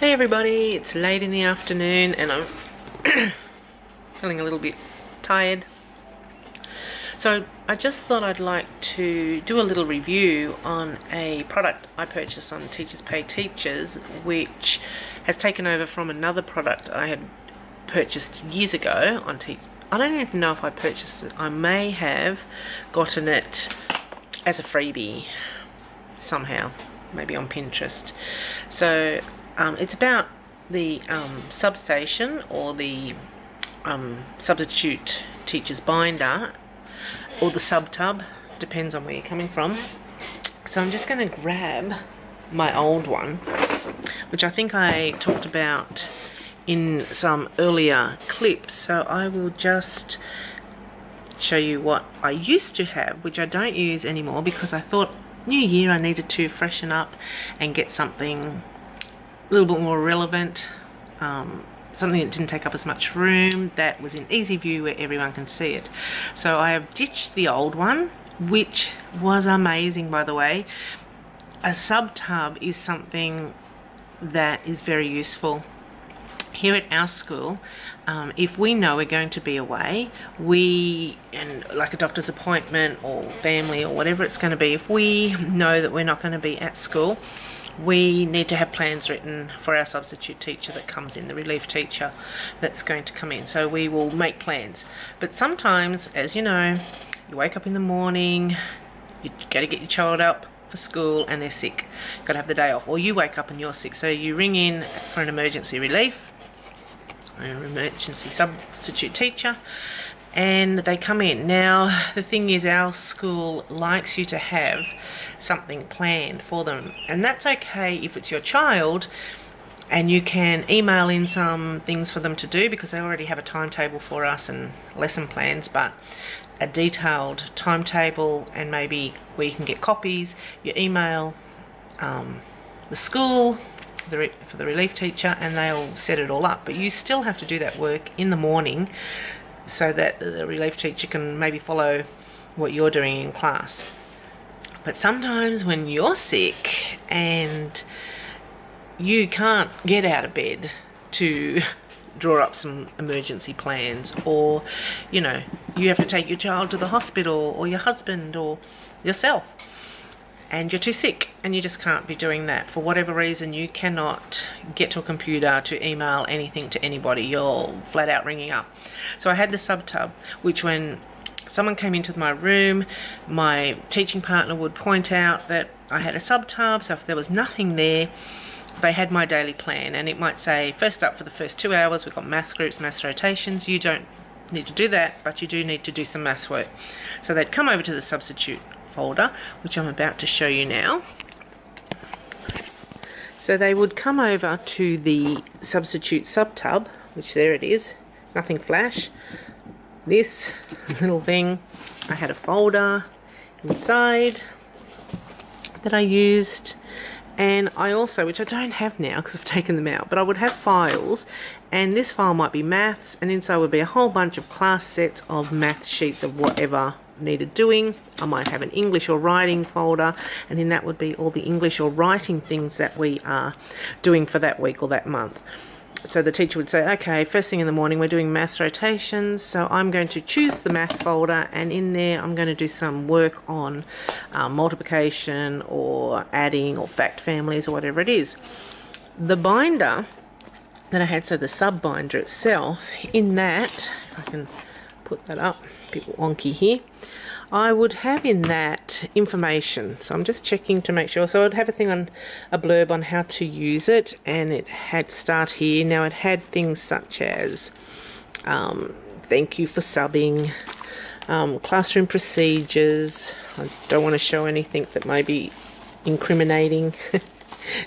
Hey everybody, it's late in the afternoon and I'm feeling a little bit tired. So I just thought I'd like to do a little review on a product I purchased on Teachers Pay Teachers, which has taken over from another product I had purchased years ago on I don't even know if I purchased it. I may have gotten it as a freebie somehow, maybe on Pinterest. So it's about the substation or the substitute teacher's binder, or the sub-tub, depends on where you're coming from. So I'm just going to grab my old one, which I think I talked about in some earlier clips. So I will just show you what I used to have, which I don't use anymore because I thought new year I needed to freshen up and get something a little bit more relevant, something that didn't take up as much room, that was in easy view where everyone can see it. So I have ditched the old one, which was amazing, by the way. A sub tub is something that is very useful. Here at our school, if we know we're going to be away, and like a doctor's appointment or family or whatever it's going to be, if we know that we're not going to be at school, we need to have plans written for our substitute teacher that comes in, the relief teacher that's going to come in. So we will make plans. But sometimes, as you know, you wake up in the morning, you got to get your child up for school and they're sick. You've got to have the day off. Or you wake up and you're sick. So you ring in for an emergency relief, an emergency substitute teacher, and they come in. Now, the thing is, our school likes you to have something planned for them, and that's okay if it's your child and you can email in some things for them to do because they already have a timetable for us and lesson plans. But a detailed timetable, and maybe where you can get copies, you email the school for the relief teacher and they'll set it all up. But you still have to do that work in the morning so that the relief teacher can maybe follow what you're doing in class. But sometimes when you're sick and you can't get out of bed to draw up some emergency plans, or you know, you have to take your child to the hospital, or your husband, or yourself, and you're too sick and you just can't be doing that for whatever reason, you cannot get to a computer to email anything to anybody, you're flat out ringing up. So I had the sub tub, which when someone came into my room, my teaching partner would point out that I had a sub tub, so if there was nothing there, they had my daily plan, and it might say, first up for the first 2 hours we've got maths groups, maths rotations. You don't need to do that, but you do need to do some maths work. So they'd come over to the substitute folder, which I'm about to show you now. So they would come over to the substitute sub tub, which there it is, nothing flash. This little thing, I had a folder inside that I used, and I also, which I don't have now because I've taken them out, but I would have files, and this file might be maths, and inside would be a whole bunch of class sets of math sheets of whatever needed doing. I might have an English or writing folder, and in that would be all the English or writing things that we are doing for that week or that month. So the teacher would say, okay, first thing in the morning we're doing maths rotations, so I'm going to choose the math folder, and in there I'm going to do some work on multiplication or adding or fact families or whatever it is. The binder that I had, so the sub binder itself, in that, if I can put that up, a bit wonky here, I would have in that information. So I'm just checking to make sure. So I'd have a thing on a blurb on how to use it, and it had start here. Now it had things such as thank you for subbing, classroom procedures. I don't want to show anything that may be incriminating,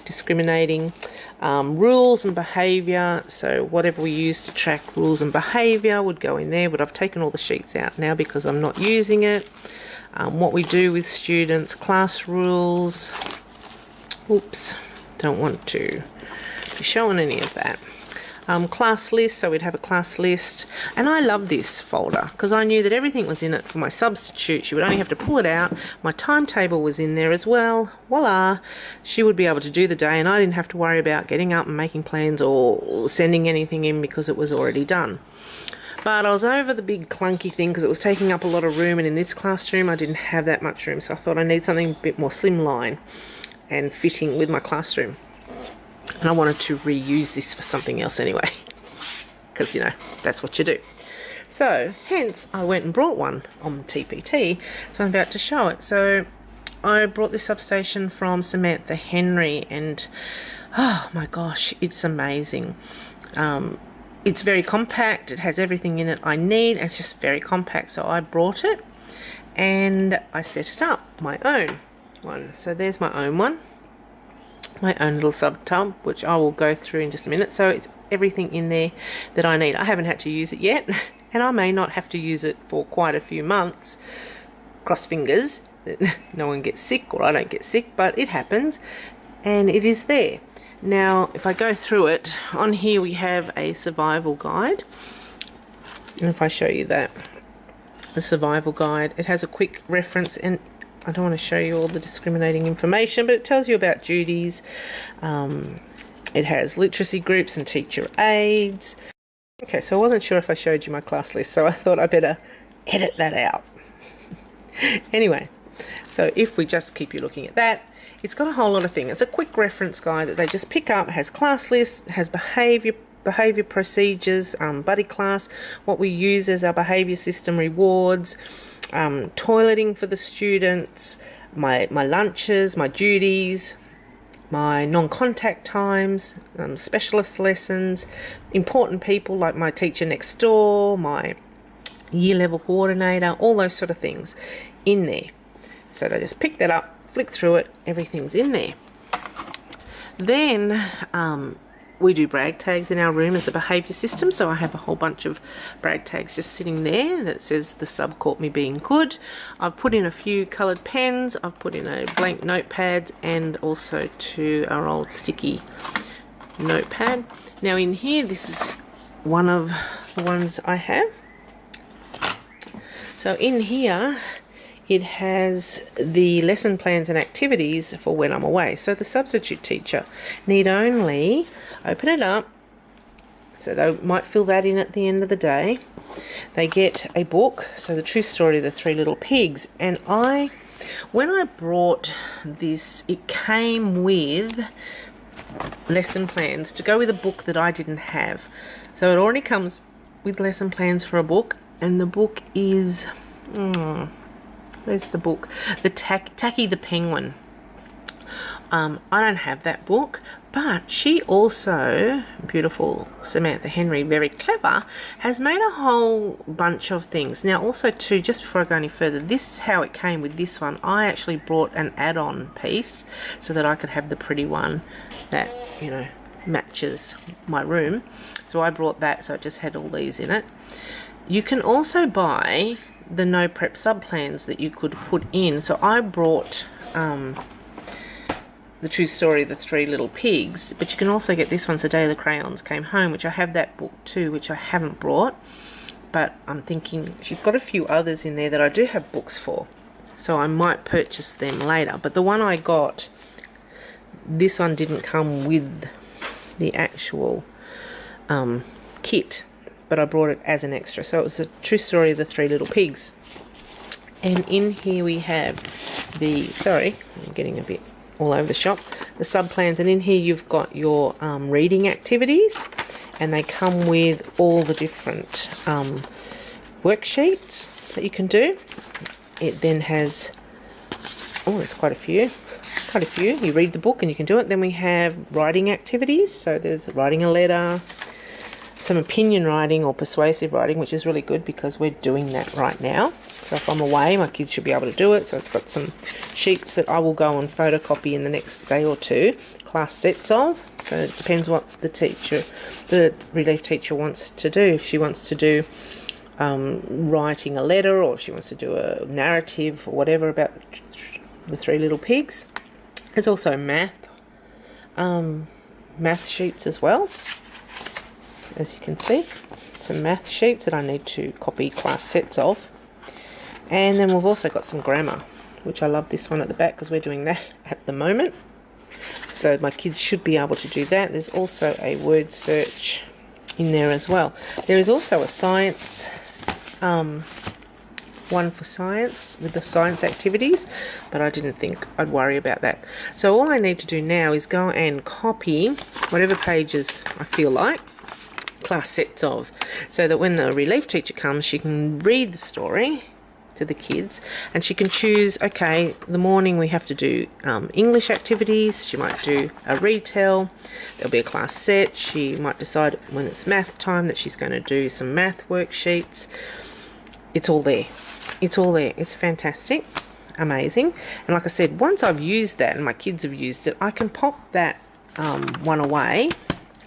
discriminating. Rules and behaviour, so whatever we use to track rules and behaviour would go in there, but I've taken all the sheets out now because I'm not using it. What we do with students, class rules, oops, don't want to be showing any of that. class list, so we'd have a class list. And I love this folder because I knew that everything was in it for my substitute. She would only have to pull it out. My timetable was in there as well. Voila, she would be able to do the day, and I didn't have to worry about getting up and making plans or sending anything in because it was already done. But I was over the big clunky thing because it was taking up a lot of room, and in this classroom I didn't have that much room, so I thought I need something a bit more slimline and fitting with my classroom. And I wanted to reuse this for something else anyway, because, you know, that's what you do. So hence I went and brought one on TPT, so I'm about to show it. So I brought this substation from Samantha Henry, and oh my gosh, it's amazing. It's very compact. It has everything in it I need. It's just very compact. So I brought it and I set it up, my own one. So there's my own one, my own little sub tub, which I will go through in just a minute. So it's everything in there that I need. I haven't had to use it yet, and I may not have to use it for quite a few months. Cross fingers that no one gets sick, or I don't get sick, but it happens, and it is there. Now, if I go through it, on here we have a survival guide. And if I show you that, the survival guide, it has a quick reference, and I don't want to show you all the discriminating information, but it tells you about duties. It has literacy groups and teacher aids. Okay, so I wasn't sure if I showed you my class list, so I thought I better edit that out. Anyway, so if we just keep you looking at that, it's got a whole lot of things. It's a quick reference guide that they just pick up. It has class lists, it has behaviour procedures, buddy class, what we use as our behaviour system rewards, toileting for the students, my lunches, my duties, my non-contact times, specialist lessons, important people like my teacher next door, my year level coordinator, all those sort of things in there. So they just pick that up, flick through it, everything's in there. Then we do brag tags in our room as a behaviour system, so I have a whole bunch of brag tags just sitting there that says the sub caught me being good. I've put in a few coloured pens, I've put in a blank notepad, and also to our old sticky notepad. Now in here, this is one of the ones I have. So in here it has the lesson plans and activities for when I'm away. So the substitute teacher need only open it up, so they might fill that in at the end of the day. They get a book, so the true story of the three little pigs. And when I brought this, it came with lesson plans to go with a book that I didn't have. So it already comes with lesson plans for a book, and the book is where's the book? The Tacky the Penguin. I don't have that book, but she also, beautiful Samantha Henry, very clever, has made a whole bunch of things. Now also too, just before I go any further, this is how it came with this one. I actually brought an add-on piece so that I could have the pretty one that, you know, matches my room. So I brought that, so it just had all these in it. You can also buy the no prep sub plans that you could put in. So I brought the true story of the three little pigs, but you can also get this one, So Day the Crayons Came Home, which I have that book too, which I haven't brought, but I'm thinking she's got a few others in there that I do have books for, so I might purchase them later. But the one I got, this one didn't come with the actual kit, but I brought it as an extra. So it was a true story of the three little pigs. And in here we have the, sorry, I'm getting a bit all over the shop, the sub plans. And in here you've got your reading activities, and they come with all the different worksheets that you can do. It then has, oh, there's quite a few. You read the book and you can do it. Then we have writing activities. So there's writing a letter, some opinion writing or persuasive writing, which is really good because we're doing that right now. So if I'm away, my kids should be able to do it. So it's got some sheets that I will go and photocopy in the next day or two, class sets of. So it depends what the relief teacher wants to do. If she wants to do writing a letter, or if she wants to do a narrative or whatever about the three little pigs. There's also math sheets as well. as you can see. Some math sheets that I need to copy class sets of. And then we've also got some grammar, which I love this one at the back because we're doing that at the moment. So my kids should be able to do that. There's also a word search in there as well. There is also a science one for science with the science activities, but I didn't think I'd worry about that. So all I need to do now is go and copy whatever pages I feel like, class sets of, so that when the relief teacher comes, she can read the story to the kids and she can choose, okay, the morning we have to do English activities. She might do a retell, there'll be a class set. She might decide when it's math time that she's going to do some math worksheets. It's all there. It's all there. It's fantastic, amazing. And like I said, once I've used that and my kids have used it, I can pop that one away.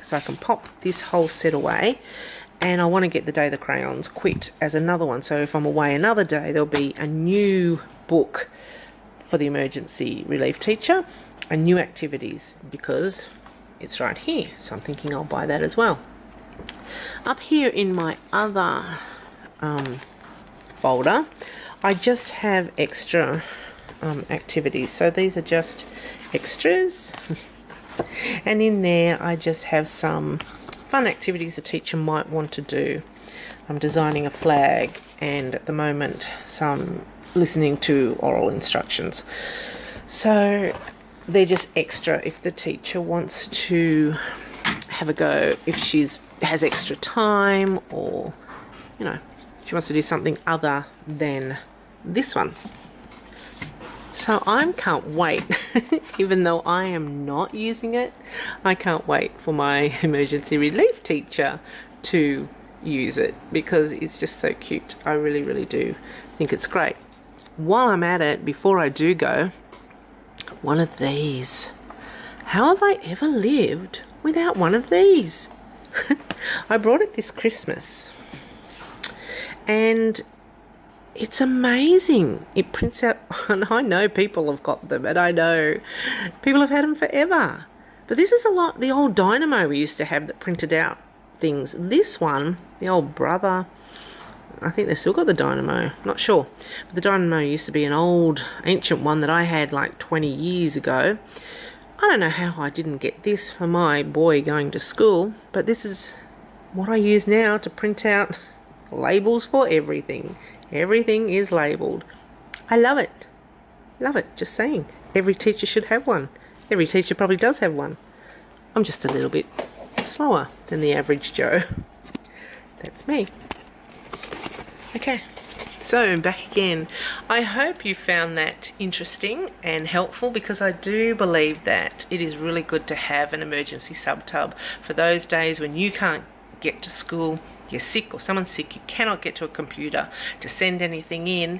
So I can pop this whole set away, and I want to get the day the crayons quit as another one. So if I'm away another day, there'll be a new book for the emergency relief teacher and new activities because it's right here. So I'm thinking I'll buy that as well. Up here in my other folder, I just have extra activities. So these are just extras. And in there I just have some fun activities a teacher might want to do. I'm designing a flag, and at the moment some listening to oral instructions. So they're just extra if the teacher wants to have a go, if she's has extra time, or you know, she wants to do something other than this one. So I can't wait, even though I am not using it, I can't wait for my emergency relief teacher to use it because it's just so cute. I really, really do think it's great. While I'm at it, before I do go, one of these. How have I ever lived without one of these? I brought it this Christmas and it's amazing. It prints out, and I know people have got them, and I know people have had them forever. But this is a lot, the old dynamo we used to have that printed out things. This one, the old brother, I think they still got the dynamo, not sure. But the dynamo used to be an old, ancient one that I had like 20 years ago. I don't know how I didn't get this for my boy going to school, but this is what I use now to print out labels for everything. Everything is labelled. I love it. Love it. Just saying. Every teacher should have one. Every teacher probably does have one. I'm just a little bit slower than the average Joe. That's me. Okay. So back again. I hope you found that interesting and helpful, because I do believe that it is really good to have an emergency sub-tub for those days when you can't get to school, you're sick or someone's sick, you cannot get to a computer to send anything in.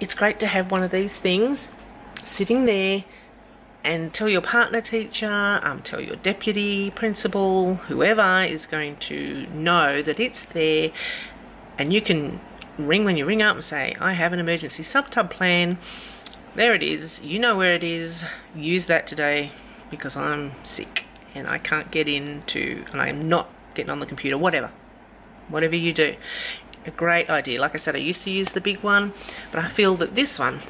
It's great to have one of these things sitting there, and tell your partner teacher, tell your deputy principal, whoever is going to know that it's there, and you can ring when you ring up and say, I have an emergency sub-tub plan. There it is. You know where it is. Use that today because I'm sick and I can't get into, and I am not getting on the computer, whatever you do. A great idea. Like I said, I used to use the big one, but I feel that this one,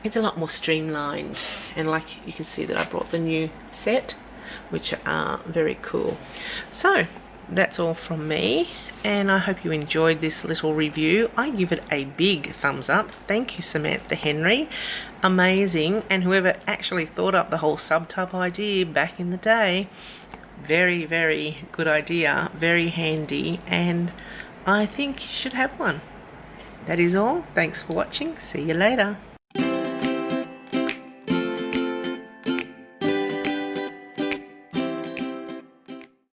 it's a lot more streamlined, and like you can see that I brought the new set, which are very cool. So that's all from me, and I hope you enjoyed this little review. I give it a big thumbs up. Thank you, Samantha Henry. Amazing. And whoever actually thought up the whole sub-tub idea back in the day, very, very good idea, very handy, and I think you should have one. That is all. Thanks for watching. See you later.